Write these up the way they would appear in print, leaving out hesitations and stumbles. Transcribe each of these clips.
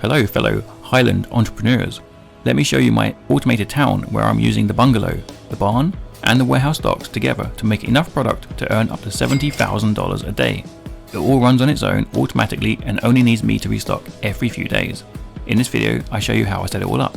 Hello fellow Highland entrepreneurs. Let me show you my automated town where I'm using the bungalow, the barn and the warehouse docks together to make enough product to earn up to $70,000 a day. It all runs on its own automatically and only needs me to restock every few days. In this video I show you how I set it all up.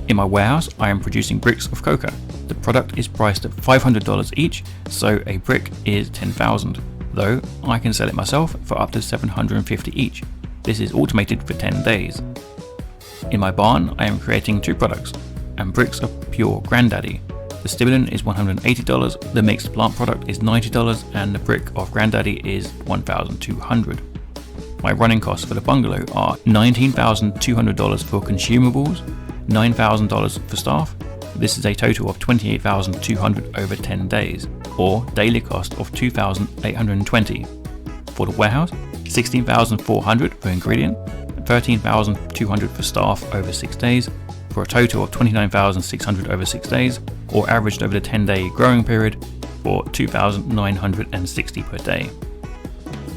In my warehouse I am producing bricks of coca. The product is priced at $500 each, so a brick is $10,000, though I can sell it myself for up to $750 each. This is automated for 10 days. In my barn I am creating two products, and bricks of pure Granddaddy. The stimulant is $180, the mixed plant product is $90, and the brick of Granddaddy is $1,200. My running costs for the bungalow are $19,200 for consumables, $9,000 for staff. This is a total of $28,200 over 10 days, or daily cost of $2,820. For the warehouse, $16,400 for ingredient, $13,200 for staff over 6 days, for a total of $29,600 over 6 days, or averaged over the 10-day growing period for $2,960 per day.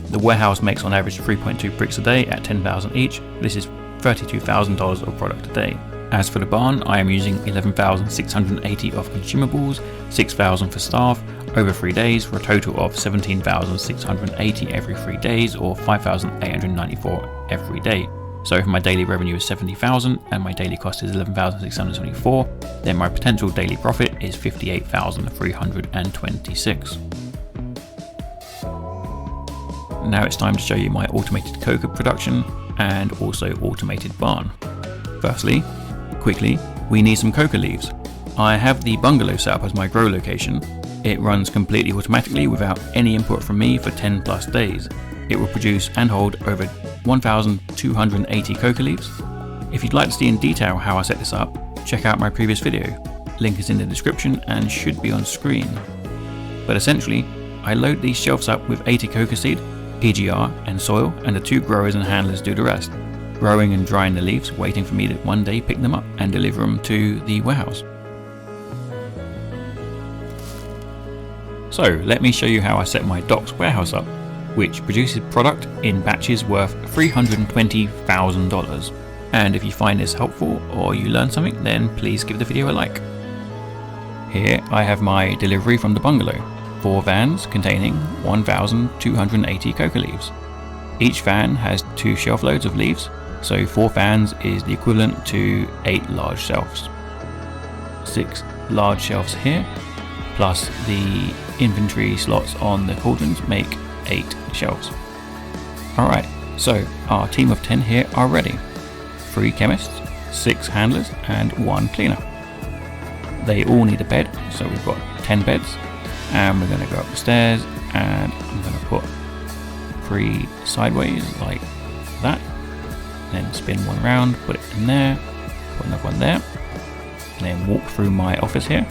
The warehouse makes on average 3.2 bricks a day at $10,000 each. This is $32,000 of product a day. As for the barn, I am using $11,680 of consumables, $6,000 for staff over 3 days, for a total of $17,680 every 3 days, or $5,894 every day. So if my daily revenue is $70,000 and my daily cost is $11,674, then my potential daily profit is $58,326. Now it's time to show you my automated coca production and also automated barn. Firstly, quickly, we need some coca leaves. I have the bungalow set up as my grow location. It runs completely automatically without any input from me for 10 plus days. It will produce and hold over 1,280 coca leaves. If you'd like to see in detail how I set this up, check out my previous video. Link is in the description and should be on screen. But essentially, I load these shelves up with 80 coca seed, PGR and soil, and the 2 growers and handlers do the rest, growing and drying the leaves, waiting for me to one day pick them up and deliver them to the warehouse. So let me show you how I set my docks warehouse up, which produces product in batches worth $320,000. And if you find this helpful or you learn something, then please give the video a like. Here I have my delivery from the bungalow, 4 vans containing 1,280 coca leaves. Each van has 2 shelf loads of leaves, so 4 fans is the equivalent to 8 large shelves. 6 large shelves here, plus the inventory slots on the cauldrons make 8 shelves. Alright, so our team of 10 here are ready. 3 chemists, 6 handlers and 1 cleaner. They all need a bed, so we've got 10 beds, and we're going to go up the stairs and I'm going to put 3 sideways like that, then spin one around, put it in there, put another one there, and then walk through my office here,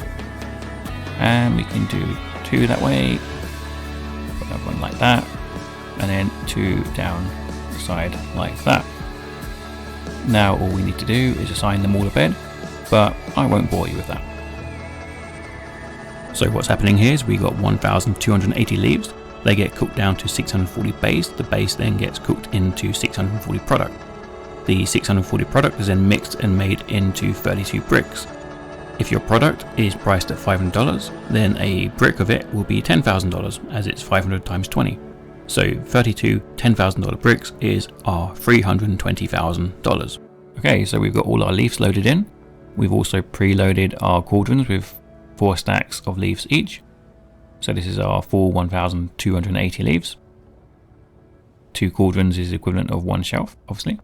and we can do 2 that way, put another one like that, and then 2 down the side like that. Now all we need to do is assign them all a bed, but I won't bore you with that. So what's happening here is we got 1,280 leaves. They get cooked down to 640 base. The base then gets cooked into 640 product. The 640 product is then mixed and made into 32 bricks. If your product is priced at $500, then a brick of it will be $10,000, as it's 500 times 20. So 32 $10,000 bricks is our $320,000. Okay, so we've got all our leaves loaded in. We've also preloaded our cauldrons with 4 stacks of leaves each. So this is our full 1,280 leaves. 2 cauldrons is the equivalent of 1 shelf, obviously.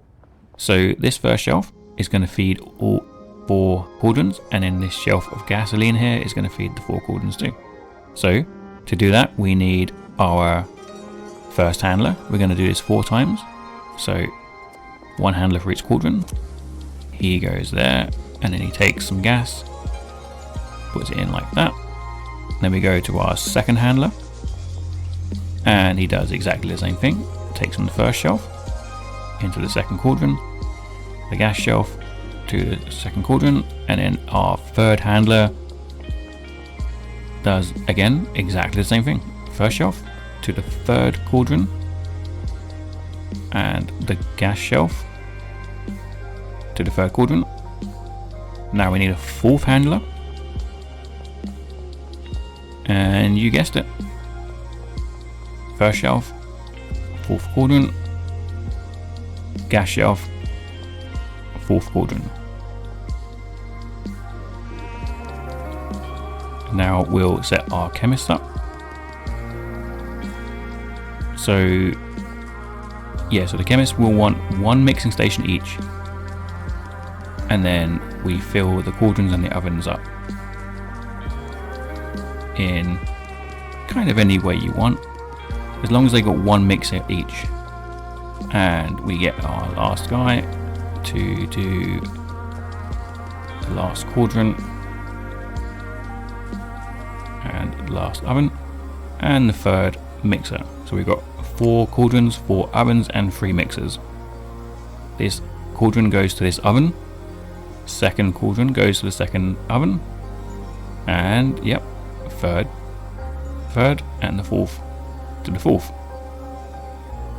So this first shelf is going to feed all 4 cauldrons, and then this shelf of gasoline here is going to feed the 4 cauldrons too. So to do that, we need our first handler. We're going to do this 4 times. So 1 handler for each cauldron. He goes there, and then he takes some gas, puts it in like that. Then we go to our second handler, and he does exactly the same thing. Takes from the first shelf into the second cauldron, the gas shelf to the second cauldron, and then our third handler does again exactly the same thing. First shelf to the third cauldron, and the gas shelf to the third cauldron. Now we need a fourth handler. And you guessed it. First shelf, fourth quadrant, gas shelf, fourth quadrant. Now we'll set our chemists up. So the chemists will want one mixing station each, and then we fill the cauldrons and the ovens up in kind of any way you want, as long as they got one mixer each. And we get our last guy to do the last quadrant and last oven and the third mixer. So we've got 4 cauldrons, 4 ovens and 3 mixers. This cauldron goes to this oven, second cauldron goes to the second oven, and yep, third and the fourth to the fourth.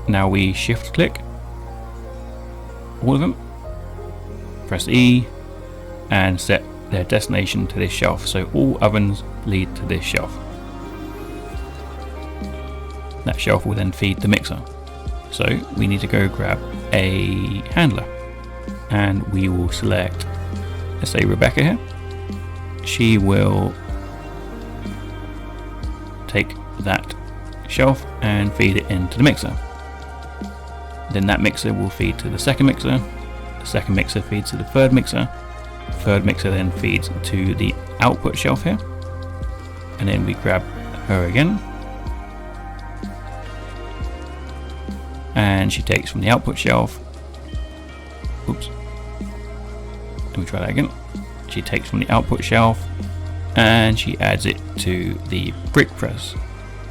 Now we shift click all of them, press E and set their destination to this shelf, so all ovens lead to this shelf. That shelf will then feed the mixer. So we need to go grab a handler, and we will select, let's say Rebecca here. She will take that shelf and feed it into the mixer. Then that mixer will feed to the second mixer mixer feeds to the third mixer then feeds to the output shelf here, and then we grab her again and she takes from the output shelf, oops, let me try that again. She takes from the output shelf and she adds it to the brick press.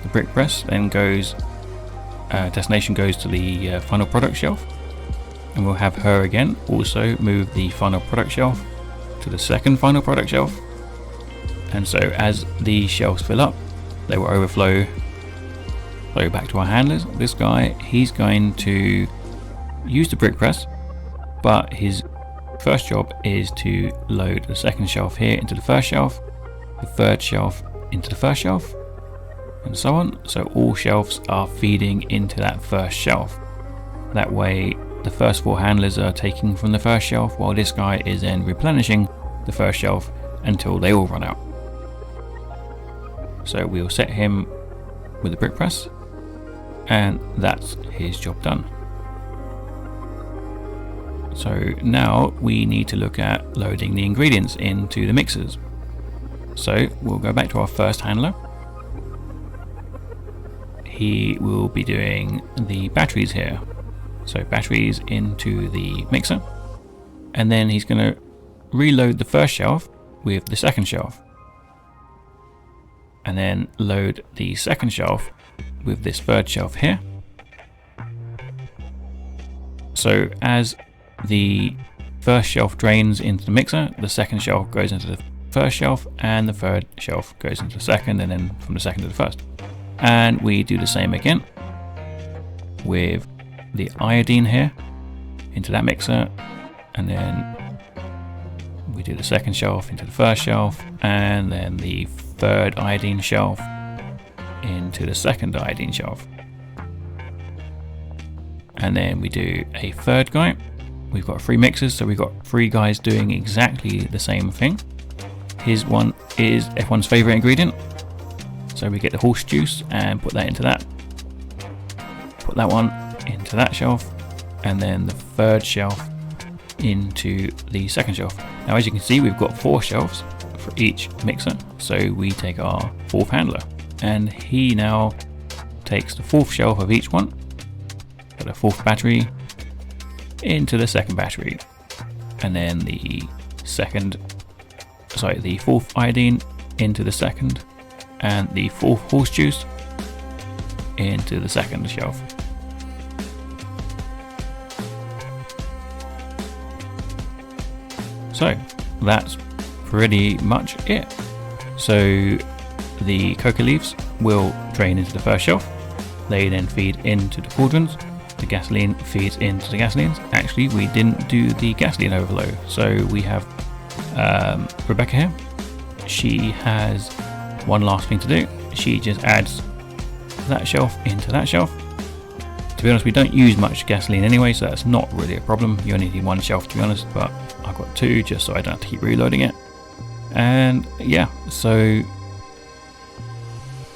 The brick press then goes, destination goes to the final product shelf, and we'll have her again also move the final product shelf to the second final product shelf. And so as the shelves fill up, they will overflow back to our handlers. This guy, he's going to use the brick press, but his first job is to load the second shelf here into the first shelf, the third shelf into the first shelf, and so on. So all shelves are feeding into that first shelf. That way the first 4 handlers are taking from the first shelf, while this guy is then replenishing the first shelf until they all run out. So we'll set him with the brick press, and that's his job done. So now we need to look at loading the ingredients into the mixers. So we'll go back to our first handler. He will be doing the batteries here. So batteries into the mixer, and then he's going to reload the first shelf with the second shelf, and then load the second shelf with this third shelf here. So as the first shelf drains into the mixer, the second shelf goes into the first shelf, and the third shelf goes into the second, and then from the second to the first. And we do the same again with the iodine here into that mixer, and then we do the second shelf into the first shelf, and then the third iodine shelf into the second iodine shelf, and then we do a third guy. We've got 3 mixers, so we've got 3 guys doing exactly the same thing. His one is everyone's favorite ingredient, so we get the horse juice and put that into that, put that one into that shelf, and then the third shelf into the second shelf. Now as you can see, we've got 4 shelves for each mixer, so we take our 4th handler, and he now takes the 4th shelf of each one, put a 4th battery into the second battery, and then the 4th iodine into the second, and the 4th horse juice into the second shelf. So that's pretty much it. So the coca leaves will drain into the first shelf, they then feed into the cauldrons, the gasoline feeds into the gasoline. Actually, we didn't do the gasoline overload, so we have Rebecca here. She has one last thing to do. She just adds that shelf into that shelf. To be honest, we don't use much gasoline anyway, so that's not really a problem. You only need one shelf, to be honest, but I've got two just so I don't have to keep reloading it. And yeah, so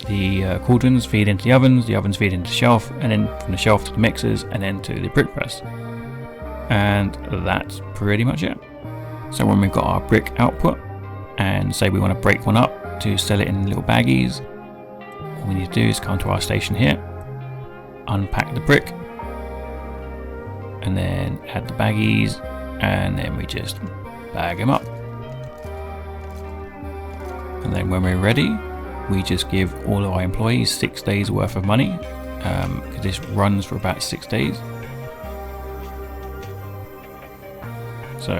the cauldrons feed into the ovens feed into the shelf, and then from the shelf to the mixers, and then to the brick press. And that's pretty much it. So when we've got our brick output, and say we want to break one up to sell it in little baggies, all we need to do is come to our station here, unpack the brick, and then add the baggies, and then we just bag them up. And then when we're ready, we just give all of our employees 6 days worth of money, because this runs for about 6 days. So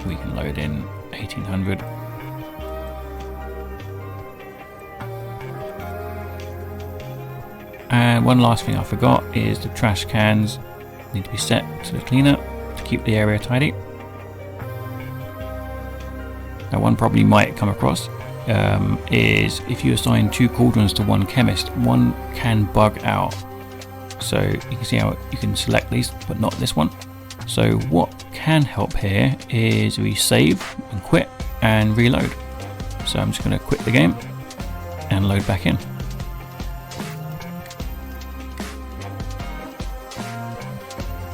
we can load in 1800. And one last thing I forgot is the trash cans need to be set to the cleaner to keep the area tidy. Now, one problem you might come across is if you assign 2 cauldrons to one chemist, one can bug out. So you can see how you can select these, but not this one. So what can help here is we save and quit and reload. So I'm just going to quit the game and load back in.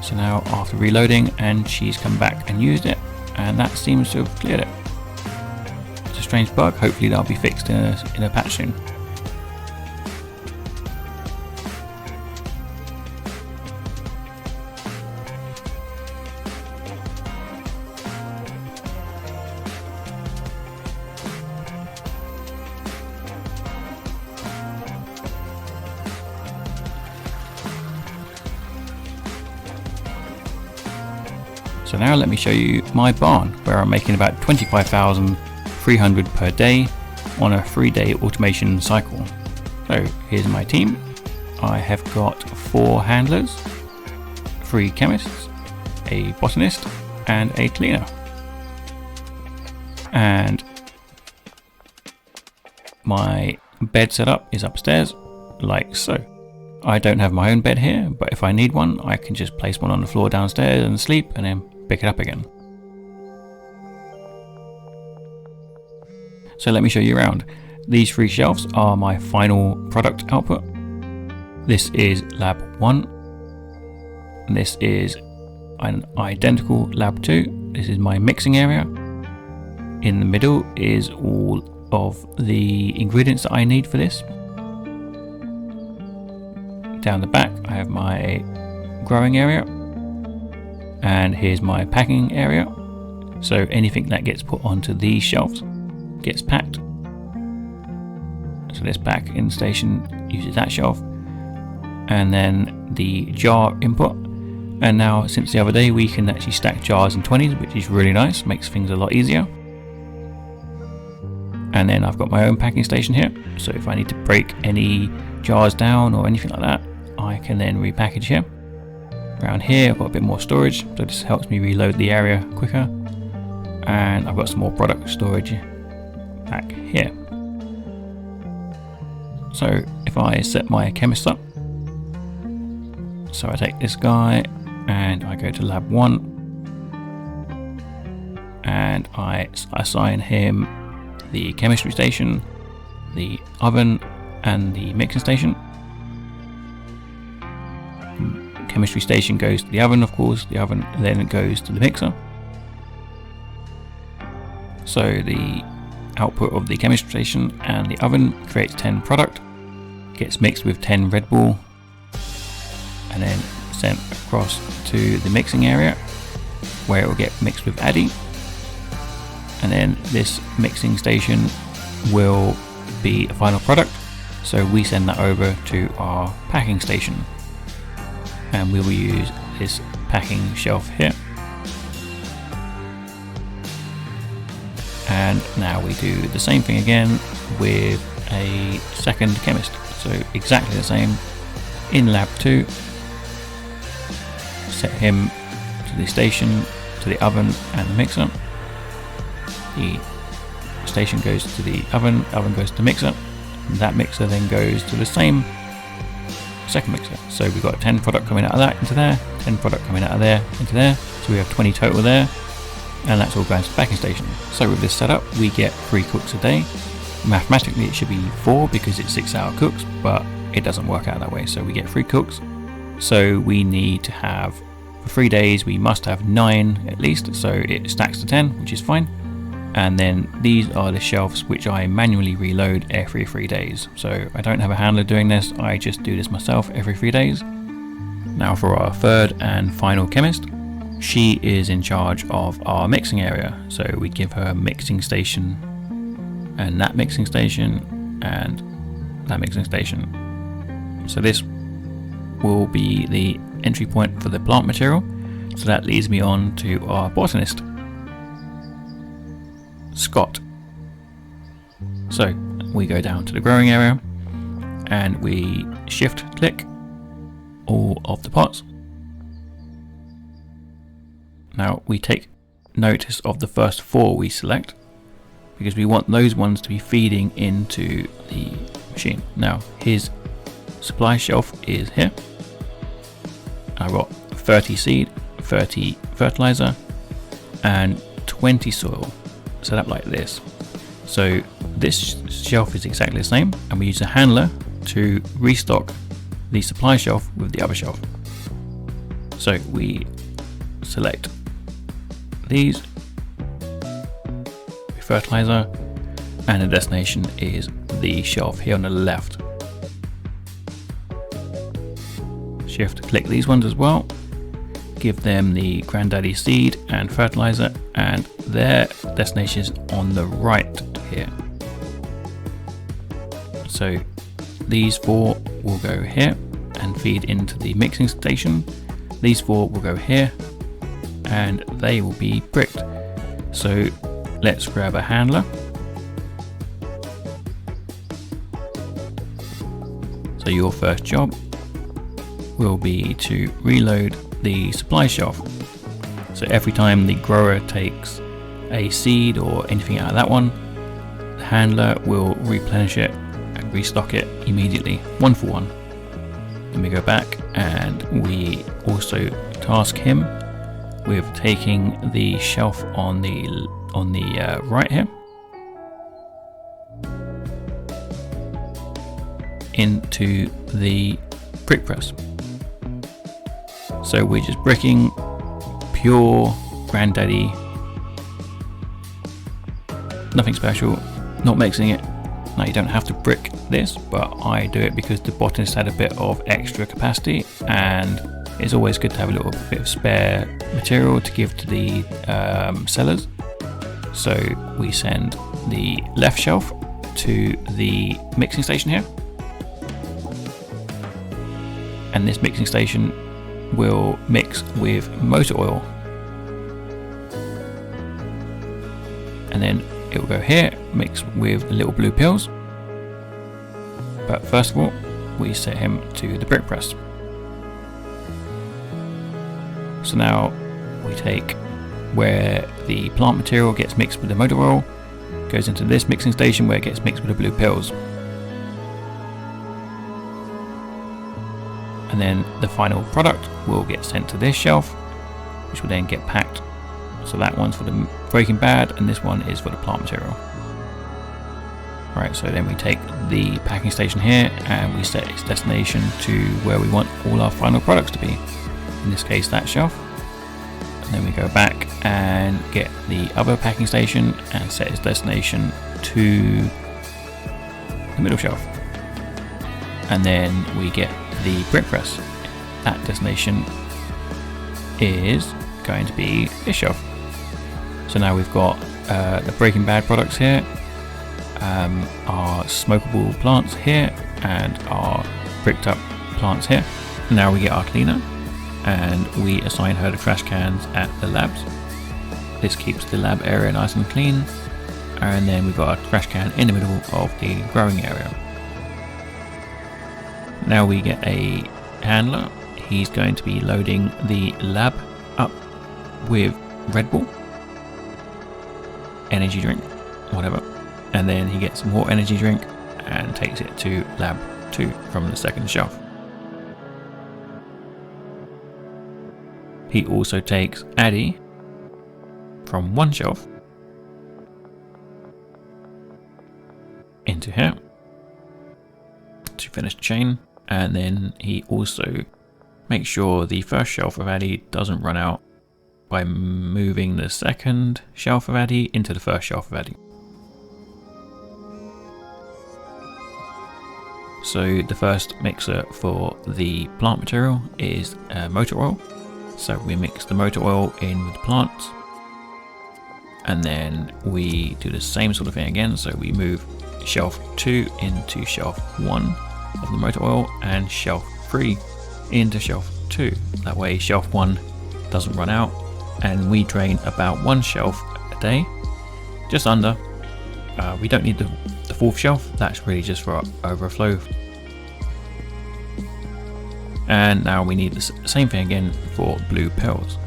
So now after reloading, and she's come back and used it, and that seems to have cleared it. It's a strange bug, hopefully that'll be fixed in a patch soon. So now let me show you my barn, where I'm making about 25,300 per day on a 3-day automation cycle. So here's my team. I have got 4 handlers, 3 chemists, a botanist, and a cleaner. And my bed setup is upstairs, like so. I don't have my own bed here, but if I need one, I can just place one on the floor downstairs and sleep, and then pick it up again. So let me show you around. These 3 shelves are my final product output. This is lab 1. This is an identical lab 2. This is my mixing area. In the middle is all of the ingredients that I need for this. Down the back I have my growing area, and here's my packing area. So anything that gets put onto these shelves gets packed. So this packing station uses that shelf, and then the jar input. And now since the other day we can actually stack jars in 20s, which is really nice, makes things a lot easier. And then I've got my own packing station here, so if I need to break any jars down or anything like that, I can then repackage here. Around here I've got a bit more storage, so this helps me reload the area quicker. And I've got some more product storage back here. So if I set my chemist up, so I take this guy and I go to lab 1, and I assign him the chemistry station, the oven, and the mixing station. Chemistry station goes to the oven, of course, the oven then goes to the mixer. So the output of the chemistry station and the oven creates 10 product, gets mixed with 10 Red Bull, and then sent across to the mixing area, where it will get mixed with Addy. And then this mixing station will be a final product, so we send that over to our packing station, and we will use this packing shelf here. And now we do the same thing again with a second chemist, so exactly the same in lab 2. set him to the station, to the oven and the mixer. The station goes to the oven goes to the mixer, and that mixer then goes to the same second mixer. So we've got 10 product coming out of that into there, 10 product coming out of there into there, so we have 20 total there, and that's all going to the packing station. So with this setup we get 3 cooks a day. Mathematically it should be 4 because it's 6-hour cooks, but it doesn't work out that way, so we get 3 cooks. So we need to have, for 3 days we must have 9 at least, so it stacks to 10, which is fine. And then these are the shelves which I manually reload every 3 days. So I don't have a handler doing this, I just do this myself every 3 days. Now for our third and final chemist, she is in charge of our mixing area. So we give her a mixing station, and that mixing station, and that mixing station. So this will be the entry point for the plant material. So that leads me on to our botanist, Scott. So we go down to the growing area and we shift click all of the pots. Now we take notice of the first 4 we select, because we want those ones to be feeding into the machine. Now his supply shelf is here. I've got 30 seed, 30 fertilizer and 20 soil, set up like this. So this shelf is exactly the same, and we use a handler to restock the supply shelf with the other shelf. So we select these, fertilizer, and the destination is the shelf here on the left. Shift click these ones as well, give them the granddaddy seed and fertilizer, and their destination is on the right here. So these 4 will go here and feed into the mixing station. These 4 will go here and they will be bricked. So let's grab a handler. So your first job will be to reload the supply shelf. So every time the grower takes a seed or anything out of that one, the handler will replenish it and restock it immediately, 1 for 1. Then we go back and we also task him with taking the shelf on the right here into the brick press. So we're just bricking pure granddaddy, nothing special, not mixing it. Now you don't have to brick this, but I do it because the botanist had a bit of extra capacity, and it's always good to have a little bit of spare material to give to the sellers. So we send the left shelf to the mixing station here, and this mixing station will mix with motor oil, and then it will go here, mix with the little blue pills. But first of all, we set him to the brick press. So now we take where the plant material gets mixed with the motor oil, goes into this mixing station where it gets mixed with the blue pills. And then the final product will get sent to this shelf, which will then get packed. So that one's for the Breaking Bad and this one is for the plant material. Right, so then we take the packing station here and we set its destination to where we want all our final products to be. In this case, that shelf. And then we go back and get the other packing station and set its destination to the middle shelf. And then we get the brick press. That destination is going to be this shelf. So now we've got the Breaking Bad products here, our smokable plants here, and our bricked up plants here. Now we get our cleaner and we assign her the trash cans at the labs. This keeps the lab area nice and clean, and then we've got a trash can in the middle of the growing area. Now we get a handler. he's going to be loading the lab up with Red Bull, energy drink, whatever, and then he gets more energy drink and takes it to lab 2 from the second shelf. He also takes Addy from one shelf into here to finish the chain, and then he also makes sure the first shelf of Addy doesn't run out by moving the second shelf of Addy into the first shelf of Addy. So the first mixer for the plant material is motor oil. So we mix the motor oil in with the plants, and then we do the same sort of thing again. So we move shelf 2 into shelf 1 of the motor oil and shelf 3 into shelf 2. That way shelf 1 doesn't run out, and we drain about 1 shelf a day, just under. We don't need the fourth shelf, that's really just for overflow. And now we need the same thing again for blue pills.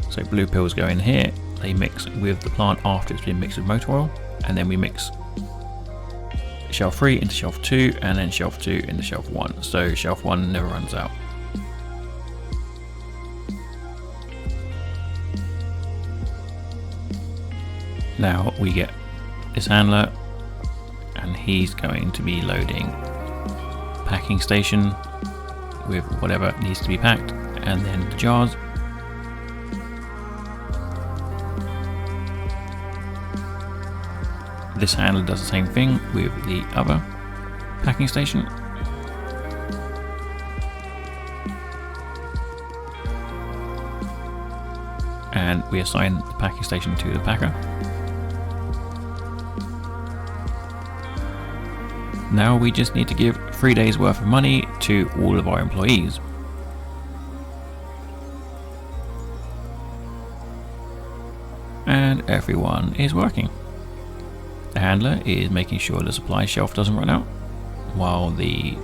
So blue pills go in here, they mix with the plant after it's been mixed with motor oil, and then we mix shelf 3 into shelf 2 and then shelf 2 into shelf 1. So shelf 1 never runs out. Now we get this handler, and he's going to be loading packing station with whatever needs to be packed, and then the jars. This handler does the same thing with the other packing station. And we assign the packing station to the packer. Now we just need to give 3 days worth of money to all of our employees. And everyone is working. The handler is making sure the supply shelf doesn't run out, while the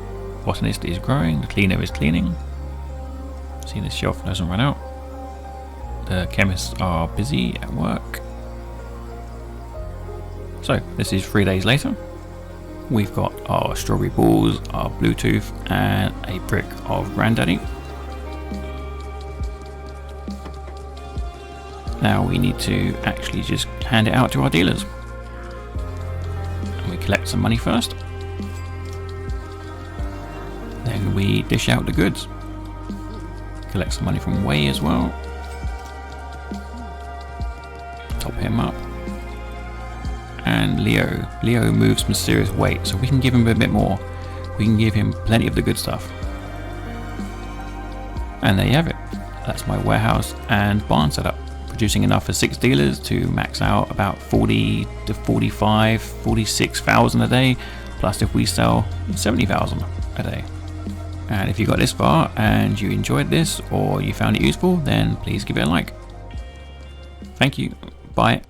botanist is growing, the cleaner is cleaning. See, this shelf doesn't run out. The chemists are busy at work. So this is 3 days later. We've got our strawberry balls, our Bluetooth, and a brick of Granddaddy. Now we need to actually just hand it out to our dealers. We collect some money first, then we dish out the goods. Collect some money from Way as well. Top him up. And Leo moves some serious weight, so we can give him a bit more. We can give him plenty of the good stuff. And there you have it. That's my warehouse and barn setup, producing enough for 6 dealers to max out about 40 to 45, 46,000 a day, plus if we sell 70,000 a day. And if you got this far and you enjoyed this or you found it useful, then please give it a like. Thank you. Bye.